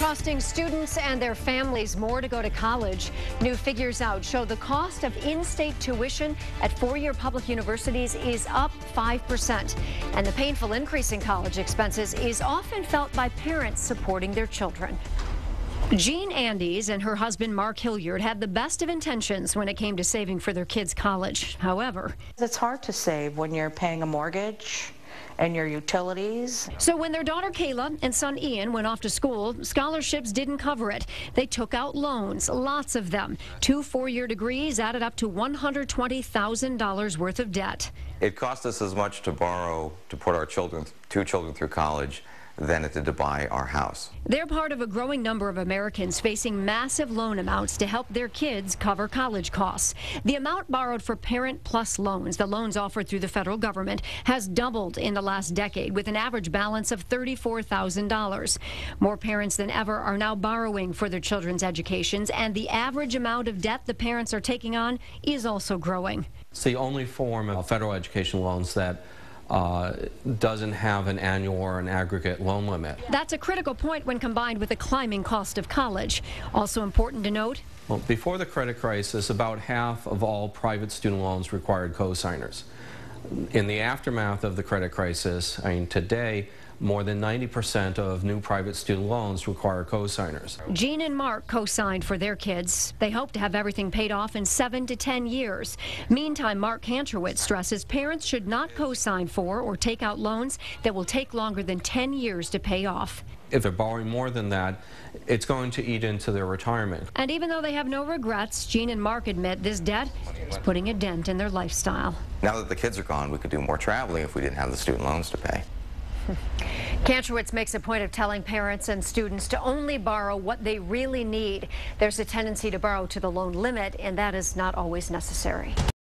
costing students and their families more to go to college. New figures out show the cost of in-state tuition at four-year public universities is up 5%. And the painful increase in college expenses is often felt by parents supporting their children. Jean Andes and her husband Mark Hilliard had the best of intentions when it came to saving for their kids' college. However, it's hard to save when you're paying a mortgage and your utilities. So when their daughter Kayla and son Ian went off to school, scholarships didn't cover it. They took out loans, lots of them. 2 four-year degrees added up to $120,000 worth of debt. It cost us as much to borrow to put our two children through college than it did to buy our house. They're part of a growing number of Americans facing massive loan amounts to help their kids cover college costs. The amount borrowed for Parent Plus loans, the loans offered through the federal government, has doubled in the last decade with an average balance of $34,000. More parents than ever are now borrowing for their children's educations, and the average amount of debt the parents are taking on is also growing. It's the only form of federal education loans that doesn't have an annual or an aggregate loan limit. That's a critical point when combined with the climbing cost of college. Also important to note, well, before the credit crisis, about half of all private student loans required co-signers. In the aftermath of the credit crisis, today, more than 90% of new private student loans require co-signers. Jean and Mark co-signed for their kids. They hope to have everything paid off in 7 to 10 years. Meantime, Mark Kantrowitz stresses parents should not co-sign for or take out loans that will take longer than 10 years to pay off. If they're borrowing more than that, it's going to eat into their retirement. And even though they have no regrets, Jean and Mark admit this debt is putting a dent in their lifestyle. Now that the kids are gone, we could do more traveling if we didn't have the student loans to pay. Kantrowitz makes a point of telling parents and students to only borrow what they really need. There's a tendency to borrow to the loan limit, and that is not always necessary.